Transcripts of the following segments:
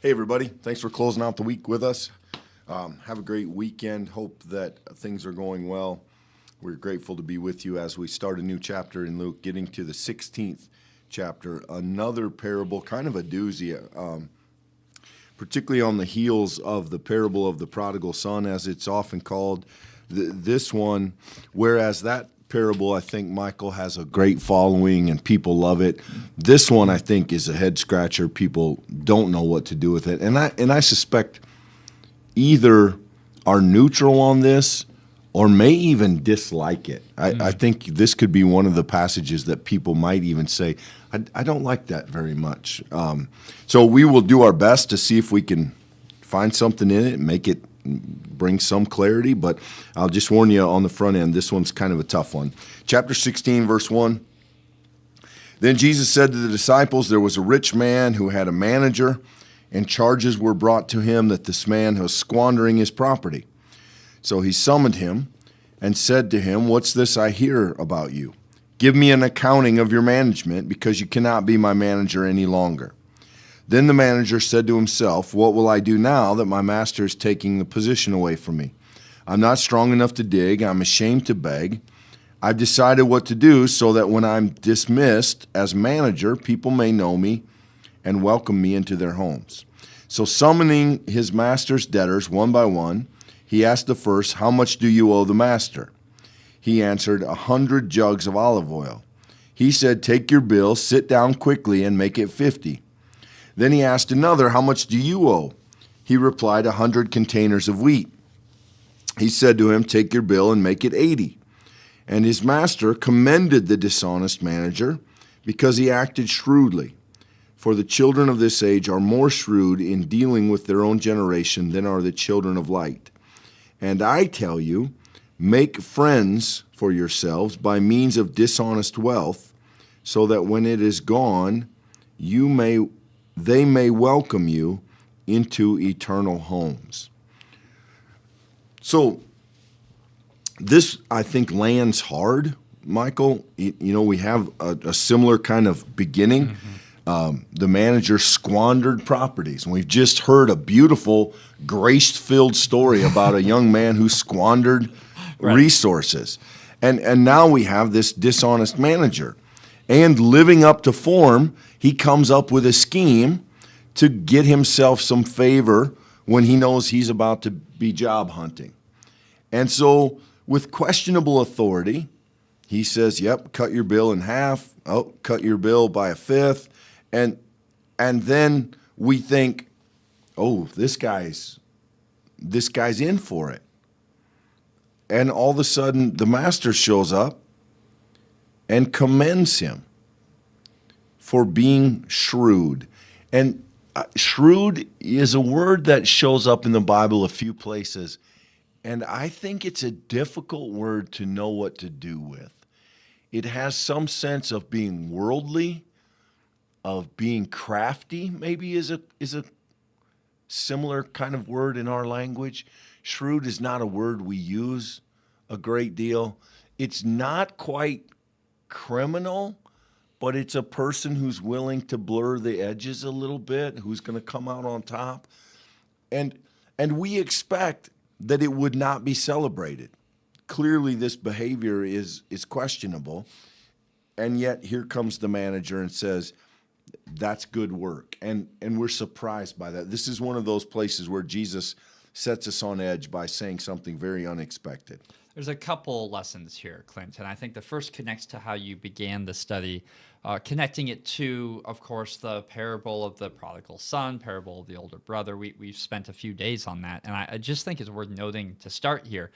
Hey, everybody. Thanks for closing out the week with us. Have a great weekend. Hope that things are going well. We're grateful to be with you as we start a new chapter in Luke, getting to the 16th chapter. Another parable, kind of a doozy, particularly on the heels of the parable of the prodigal son, as it's often called. This one, whereas that parable, I think Michael has a great following and people love it. This one, I think, is a head scratcher. People don't know what to do with it, and I suspect either are neutral on this or may even dislike it. I think this could be one of the passages that people might even say, I don't like that very much. So we will do our best to see if we can find something in it and make it bring some clarity, but I'll just warn you on the front end, this one's kind of a tough one. Chapter 16, verse 1. Then Jesus said to the disciples, there was a rich man who had a manager, and charges were brought to him that this man was squandering his property. So he summoned him and said to him, what's this I hear about you? Give me an accounting of your management, because you cannot be my manager any longer. Then the manager said to himself, what will I do now that my master is taking the position away from me? I'm not strong enough to dig. I'm ashamed to beg. I've decided what to do so that when I'm dismissed as manager, people may know me and welcome me into their homes. So summoning his master's debtors one by one, he asked the first, how much do you owe the master? He answered, 100 jugs of olive oil. He said, take your bill, sit down quickly, and make it 50. Then he asked another, how much do you owe? He replied, 100 containers of wheat. He said to him, take your bill and make it 80. And his master commended the dishonest manager because he acted shrewdly. For the children of this age are more shrewd in dealing with their own generation than are the children of light. And I tell you, make friends for yourselves by means of dishonest wealth, so that when it is gone, they may welcome you into eternal homes. So this, I think, lands hard, Michael. You know, we have a similar kind of beginning. The manager squandered properties. And we've just heard a beautiful, grace-filled story about a young man who squandered resources. And now we have this dishonest manager. And living up to form, he comes up with a scheme to get himself some favor when he knows he's about to be job hunting. And so with questionable authority, he says, yep, cut your bill in half. Oh, cut your bill by a fifth. And then we think, oh, this guy's in for it. And all of a sudden the master shows up and commends him for being shrewd. And shrewd is a word that shows up in the Bible a few places. And I think it's a difficult word to know what to do with. It has some sense of being worldly, of being crafty, maybe is a similar kind of word in our language. Shrewd is not a word we use a great deal. It's not quite criminal, but it's a person who's willing to blur the edges a little bit, who's going to come out on top. And we expect that it would not be celebrated. Clearly this behavior is questionable, and yet here comes the manager and says, that's good work. And we're surprised by that. This is one of those places where Jesus sets us on edge by saying something very unexpected. There's a couple lessons here, Clint, and I think the first connects to how you began the study, connecting it to, of course, the parable of the prodigal son, parable of the older brother. We've spent a few days on that, and I just think it's worth noting to start here.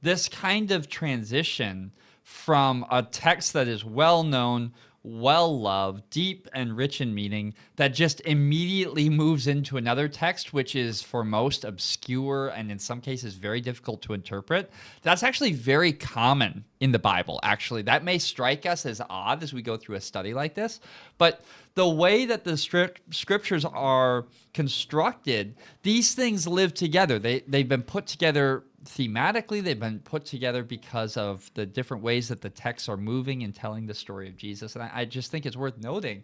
This kind of transition from a text that is well-known, well-loved, deep and rich in meaning, that just immediately moves into another text, which is for most obscure and in some cases very difficult to interpret. That's actually very common in the Bible, actually. That may strike us as odd as we go through a study like this, but the way that the scriptures are constructed, these things live together. They've been put together thematically, they've been put together because of the different ways that the texts are moving and telling the story of Jesus. And I just think it's worth noting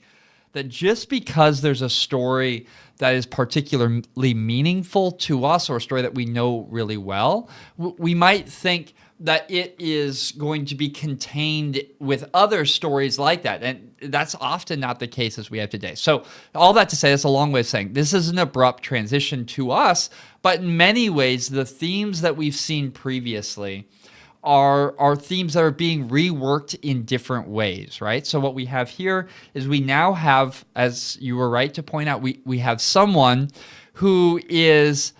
that just because there's a story that is particularly meaningful to us, or a story that we know really well, we might think that it is going to be contained with other stories like that. And that's often not the case as we have today. So all that to say, that's a long way of saying this is an abrupt transition to us, but in many ways, the themes that we've seen previously are themes that are being reworked in different ways, right? So what we have here is we now have, as you were right to point out, we have someone who is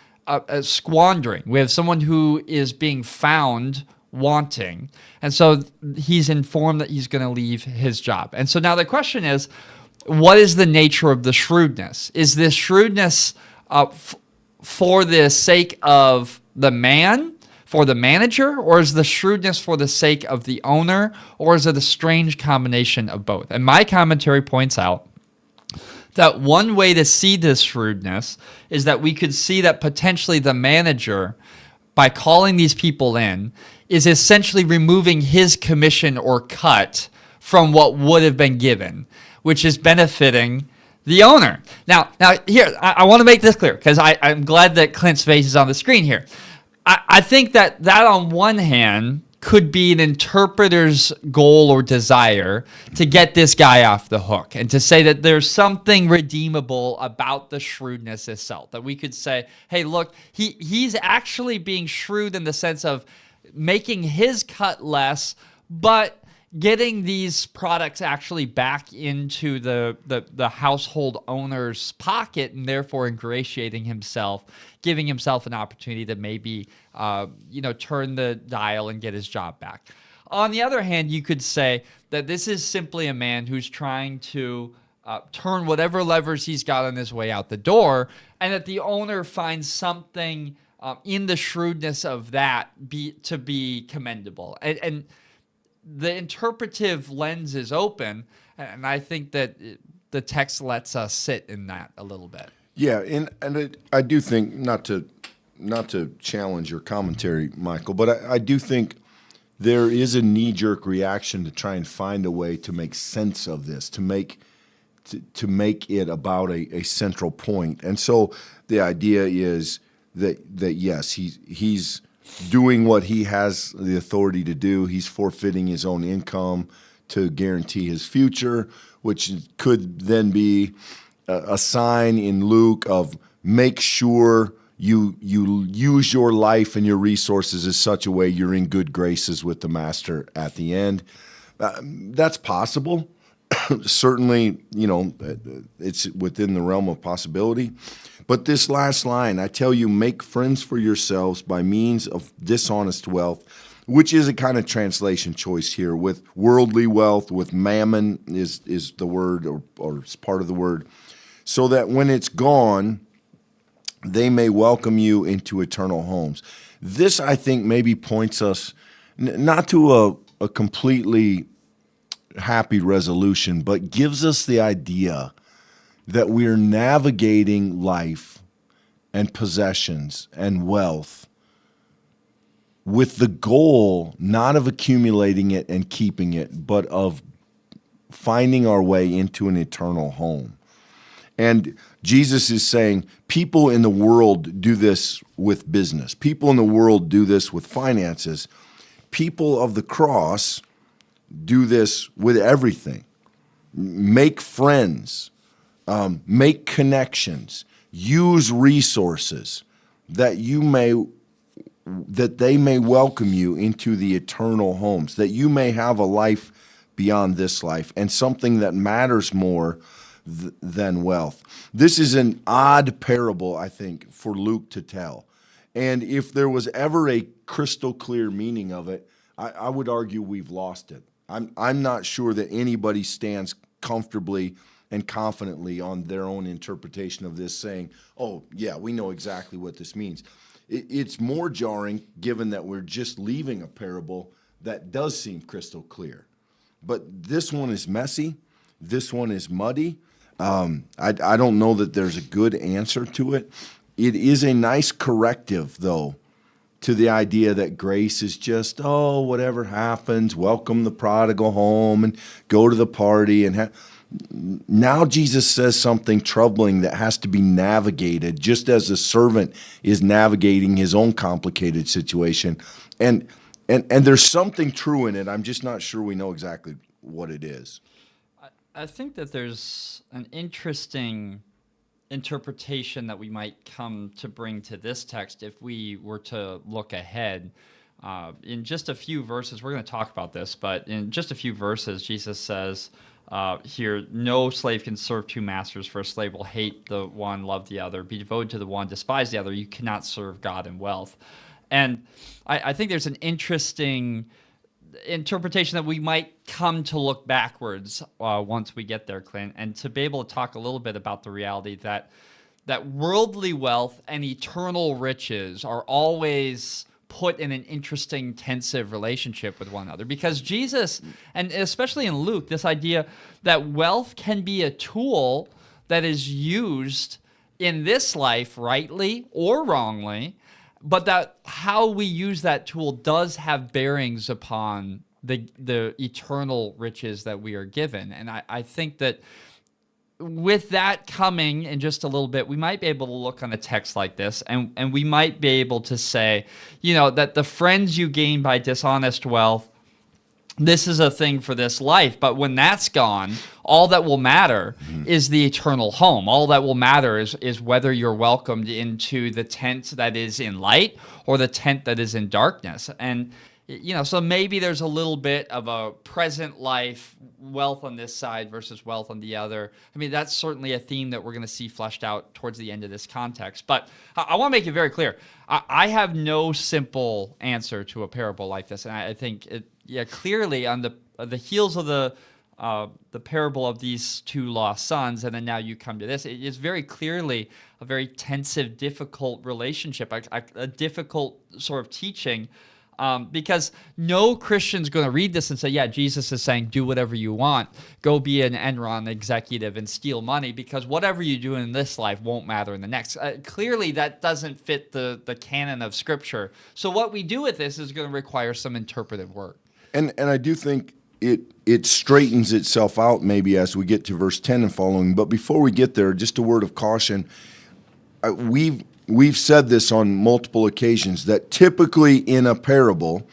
squandering. We have someone who is being found wanting. And so he's informed that he's going to leave his job. And so now the question is, what is the nature of the shrewdness? Is this shrewdness for the sake of the man, for the manager, or is the shrewdness for the sake of the owner, or is it a strange combination of both? And my commentary points out that one way to see this shrewdness is that we could see that potentially the manager, by calling these people in, is essentially removing his commission or cut from what would have been given, which is benefiting the owner. Now here, I want to make this clear, because I'm glad that Clint's face is on the screen here. I think that on one hand could be an interpreter's goal or desire to get this guy off the hook and to say that there's something redeemable about the shrewdness itself. That we could say, hey, look, he's actually being shrewd in the sense of making his cut less, but getting these products actually back into the household owner's pocket, and therefore ingratiating himself, giving himself an opportunity to maybe turn the dial and get his job back. On the other hand, you could say that this is simply a man who's trying to turn whatever levers he's got on his way out the door, and that the owner finds something in the shrewdness of that to be commendable. And the interpretive lens is open, and I think that the text lets us sit in that a little bit. Yeah, and I do think, not to challenge your commentary, Michael, but I do think there is a knee-jerk reaction to try and find a way to make sense of this, to make it about a central point. And so the idea is that yes, he's doing what he has the authority to do. He's forfeiting his own income to guarantee his future, which could then be a sign in Luke of make sure you use your life and your resources in such a way you're in good graces with the master at the end. That's possible. Certainly, it's within the realm of possibility. But this last line, I tell you, make friends for yourselves by means of dishonest wealth, which is a kind of translation choice here. With worldly wealth, with mammon is the word, or is part of the word, so that when it's gone, they may welcome you into eternal homes. This, I think, maybe points us not to a completely happy resolution, but gives us the idea that we're navigating life and possessions and wealth with the goal not of accumulating it and keeping it, but of finding our way into an eternal home. And Jesus is saying people in the world do this with business. People in the world do this with finances. People of the cross do this with everything. Make friends. Make connections, use resources that they may welcome you into the eternal homes, that you may have a life beyond this life and something that matters more than wealth. This is an odd parable, I think, for Luke to tell. And if there was ever a crystal clear meaning of it, I would argue we've lost it. I'm not sure that anybody stands comfortably and confidently on their own interpretation of this, saying, oh, yeah, we know exactly what this means. It's more jarring given that we're just leaving a parable that does seem crystal clear. But this one is messy. This one is muddy. I don't know that there's a good answer to it. It is a nice corrective, though, to the idea that grace is just, whatever happens, welcome the prodigal home and go to the party. Now Jesus says something troubling that has to be navigated, just as a servant is navigating his own complicated situation. And there's something true in it. I'm just not sure we know exactly what it is. I think that there's an interesting interpretation that we might come to bring to this text if we were to look ahead. In just a few verses, we're going to talk about this, but in just a few verses, Jesus says here, no slave can serve two masters, for a slave will hate the one, love the other, be devoted to the one, despise the other. You cannot serve God and wealth. And I think there's an interesting interpretation that we might come to look backwards once we get there, Clint, and to be able to talk a little bit about the reality that worldly wealth and eternal riches are always put in an interesting tensive relationship with one another, because Jesus, and especially in Luke, this idea that wealth can be a tool that is used in this life rightly or wrongly, but that how we use that tool does have bearings upon the eternal riches that we are given. And I think that with that coming in just a little bit, we might be able to look on a text like this, and we might be able to say, that the friends you gain by dishonest wealth, this is a thing for this life. But when that's gone, all that will matter is the eternal home. All that will matter is whether you're welcomed into the tent that is in light or the tent that is in darkness. And so maybe there's a little bit of a present life wealth on this side versus wealth on the other. I mean, that's certainly a theme that we're going to see fleshed out towards the end of this context. But I want to make it very clear. I have no simple answer to a parable like this. And I think, clearly on the heels of the parable of these two lost sons, and then now you come to this, it is very clearly a very tensive, difficult relationship, a difficult sort of teaching. Because no Christian's going to read this and say, yeah, Jesus is saying, do whatever you want. Go be an Enron executive and steal money, because whatever you do in this life won't matter in the next. Clearly, that doesn't fit the canon of Scripture. So what we do with this is going to require some interpretive work. And I do think it straightens itself out maybe as we get to verse 10 and following. But before we get there, just a word of caution. We've said this on multiple occasions that typically in a parable,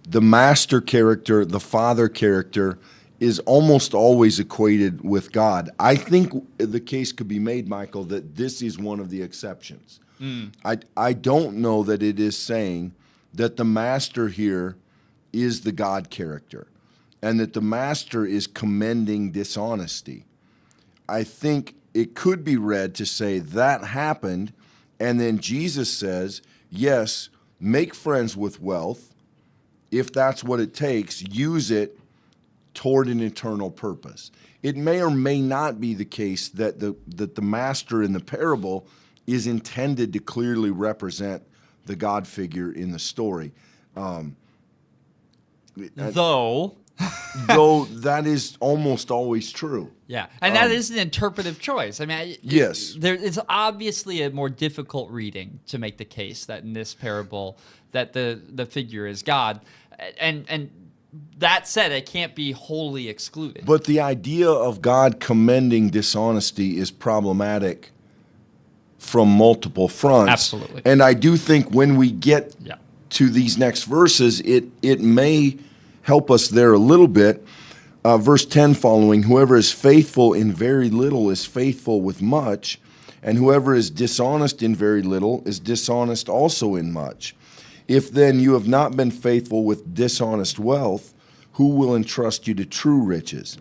the master character, the father character, is almost always equated with God. I think the case could be made, Michael, that this is one of the exceptions. I don't know that it is saying that the master here is the God character and that the master is commending dishonesty. I think it could be read to say that happened. And then Jesus says, yes, make friends with wealth. If that's what it takes, use it toward an eternal purpose. It may or may not be the case that the master in the parable is intended to clearly represent the God figure in the story. Though that is almost always true. Yeah, and that is an interpretive choice. I mean, yes, it's obviously a more difficult reading to make the case that in this parable that the figure is God, and that said, it can't be wholly excluded. But the idea of God commending dishonesty is problematic from multiple fronts. Absolutely. And I do think when we get to these next verses, it may help us there a little bit. Verse 10 following, whoever is faithful in very little is faithful with much, and whoever is dishonest in very little is dishonest also in much. If then you have not been faithful with dishonest wealth, who will entrust you to true riches?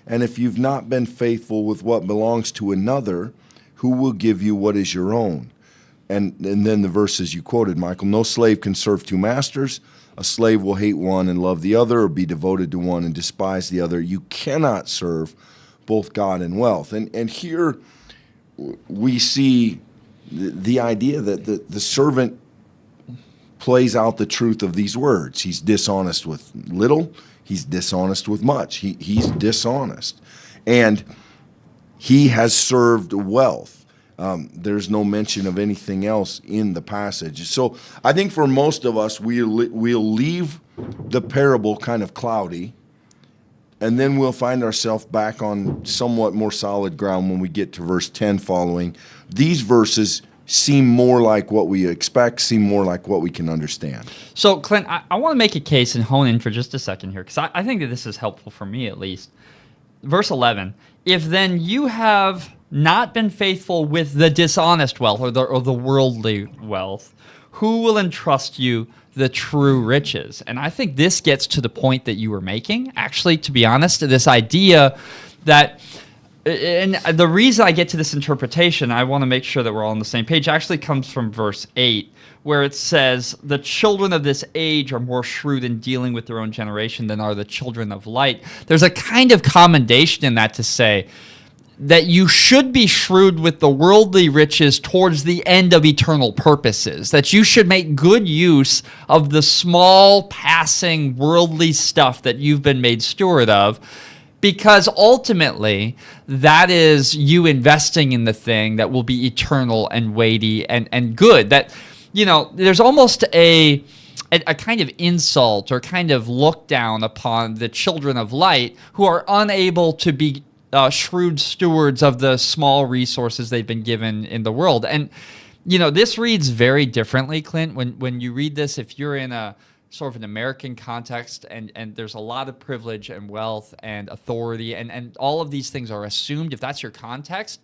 And if you've not been faithful with what belongs to another, who will give you what is your own? And then the verses you quoted, Michael, no slave can serve two masters. A slave will hate one and love the other, or be devoted to one and despise the other. You cannot serve both God and wealth. And here we see the idea that the servant plays out the truth of these words. He's dishonest with little. He's dishonest with much. He's dishonest. And he has served wealth. There's no mention of anything else in the passage. So I think for most of us, we'll leave the parable kind of cloudy and then we'll find ourselves back on somewhat more solid ground when we get to verse 10 following. These verses seem more like what we expect, seem more like what we can understand. So, Clint, I want to make a case and hone in for just a second here, because I think that this is helpful for me at least. Verse 11, if then you have not been faithful with the dishonest wealth or the worldly wealth, who will entrust you the true riches? And I think this gets to the point that you were making, actually, to be honest, this idea that, and the reason I get to this interpretation, I want to make sure that we're all on the same page, actually comes from verse 8, where it says, the children of this age are more shrewd in dealing with their own generation than are the children of light. There's a kind of commendation in that to say that you should be shrewd with the worldly riches towards the end of eternal purposes, that you should make good use of the small passing worldly stuff that you've been made steward of, because ultimately that is you investing in the thing that will be eternal and weighty and good. That, you know, there's almost a kind of insult or kind of look down upon the children of light who are unable to be shrewd stewards of the small resources they've been given in the world. And, you know, this reads very differently, Clint, when you read this, if you're in a sort of an American context and there's a lot of privilege and wealth and authority and all of these things are assumed, if that's your context,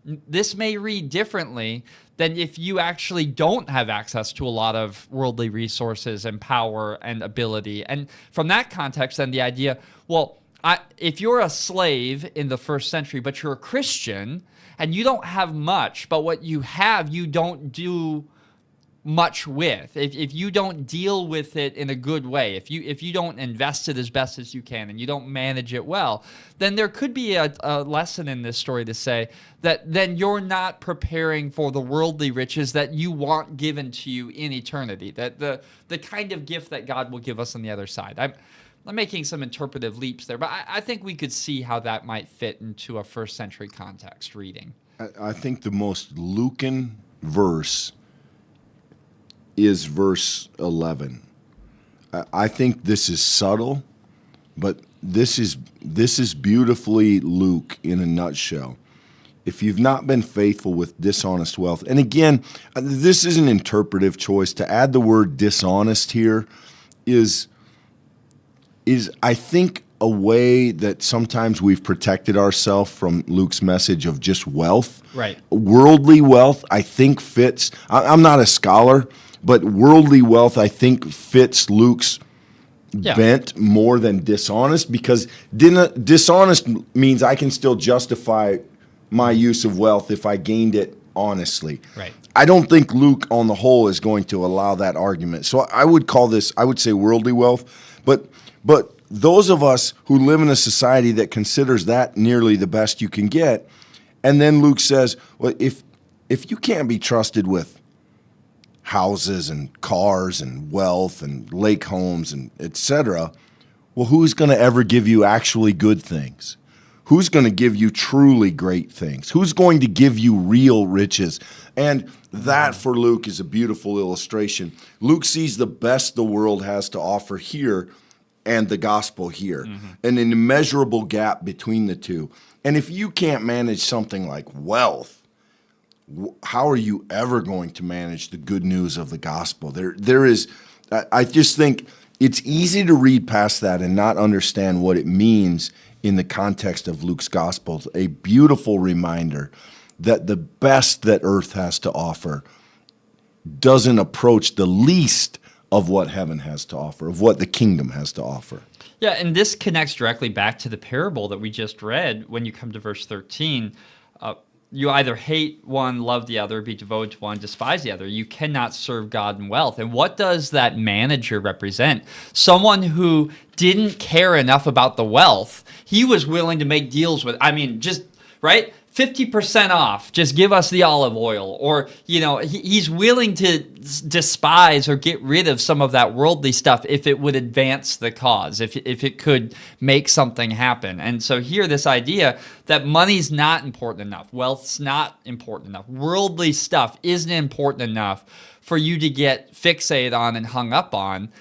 this may read differently than if you actually don't have access to a lot of worldly resources and power and ability. And from that context, then the idea, well, if you're a slave in the first century, but you're a Christian and you don't have much, but what you have, you don't do much with. If you don't deal with it in a good way, if you don't invest it as best as you can and you don't manage it well, then there could be a lesson in this story to say that then you're not preparing for the worldly riches that you want given to you in eternity, that the kind of gift that God will give us on the other side. I'm making some interpretive leaps there, but I think we could see how that might fit into a first century context reading. I think the most Lucan verse is verse 11. I think this is subtle, but this is beautifully Luke in a nutshell. If you've not been faithful with dishonest wealth, and again, this is an interpretive choice. To add the word dishonest here is I think a way that sometimes we've protected ourselves from Luke's message of just wealth. Right. Worldly wealth, I think fits. I'm not a scholar, but worldly wealth, I think, fits Luke's bent more than dishonest, because dishonest means I can still justify my use of wealth if I gained it honestly. Right. I don't think Luke, on the whole, is going to allow that argument. So I would call this, I would say, worldly wealth, but those of us who live in a society that considers that nearly the best you can get, and then Luke says, well, if you can't be trusted with houses and cars and wealth and lake homes and etc., well, who's going to ever give you actually good things? Who's going to give you truly great things? Who's going to give you real riches? And that, for Luke, is a beautiful illustration. Luke sees the best the world has to offer here and the gospel here, and an immeasurable gap between the two. And if you can't manage something like wealth, how are you ever going to manage the good news of the gospel? There is, I just think it's easy to read past that and not understand what it means in the context of Luke's gospel. A beautiful reminder that the best that earth has to offer doesn't approach the least of what heaven has to offer, of what the kingdom has to offer. Yeah, and this connects directly back to the parable that we just read when you come to verse 13. You either hate one, love the other, be devoted to one, despise the other. You cannot serve God and wealth. And what does that manager represent? Someone who didn't care enough about the wealth. He was willing to make deals with, just, right? 50% off, just give us the olive oil. Or, he's willing to despise or get rid of some of that worldly stuff if it would advance the cause, if it could make something happen. And so here, this idea that money's not important enough, wealth's not important enough, worldly stuff isn't important enough for you to get fixated on and hung up on.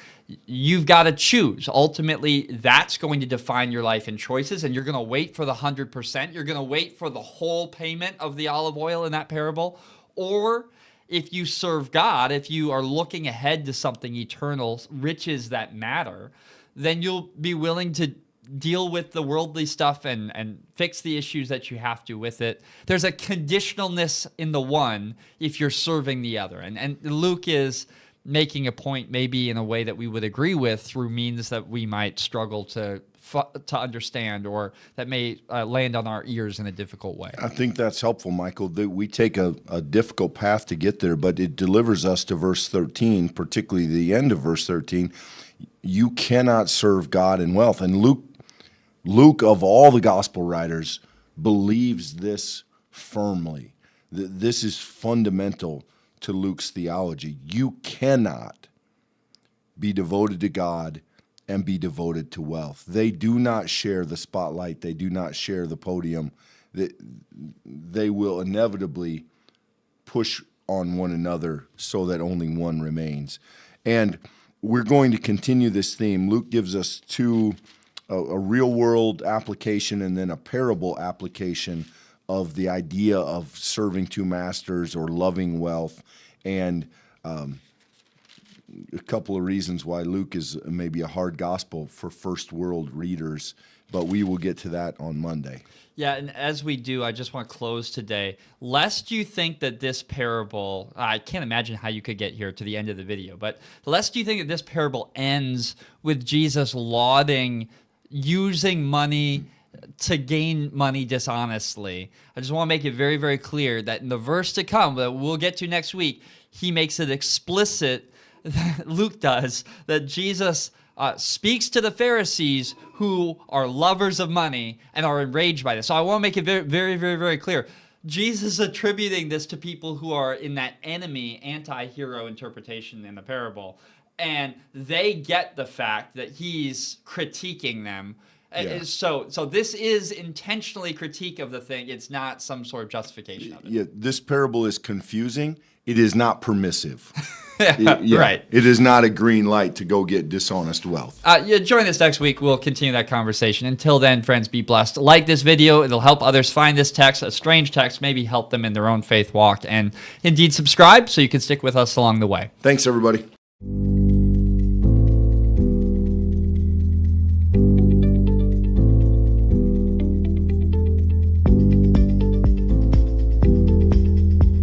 you've got to choose. Ultimately, that's going to define your life and choices, and you're going to wait for the 100%. You're going to wait for the whole payment of the olive oil in that parable. Or if you serve God, if you are looking ahead to something eternal, riches that matter, then you'll be willing to deal with the worldly stuff and fix the issues that you have to with it. There's a conditionalness in the one if you're serving the other. And Luke is making a point maybe in a way that we would agree with through means that we might struggle to understand, or that may land on our ears in a difficult way. I think that's helpful, Michael, that we take a difficult path to get there, but it delivers us to verse 13, particularly the end of verse 13. You cannot serve God and wealth. And Luke, of all the gospel writers, believes this firmly. This is fundamental to Luke's theology. You cannot be devoted to God and be devoted to wealth. They do not share the spotlight. They do not share the podium. They will inevitably push on one another so that only one remains. And we're going to continue this theme. Luke gives us a real-world application and then a parable application of the idea of serving two masters or loving wealth, and a couple of reasons why Luke is maybe a hard gospel for first-world readers, but we will get to that on Monday. Yeah, and as we do, I just want to close today. Lest you think that this parable, I can't imagine how you could get here to the end of the video, but lest you think that this parable ends with Jesus lauding using money to gain money dishonestly. I just want to make it very, very clear that in the verse to come that we'll get to next week, he makes it explicit, Luke does, that Jesus speaks to the Pharisees who are lovers of money and are enraged by this. So I want to make it very, very, very, very clear. Jesus is attributing this to people who are in that enemy, anti-hero interpretation in the parable. And they get the fact that he's critiquing them. Yeah. So this is intentionally critique of the thing. It's not some sort of justification of it. Yeah, this parable is confusing. It is not permissive. Right. It is not a green light to go get dishonest wealth. Join us next week. We'll continue that conversation. Until then, friends, be blessed. Like this video. It'll help others find this text, a strange text, maybe help them in their own faith walk. And indeed, subscribe so you can stick with us along the way. Thanks, everybody.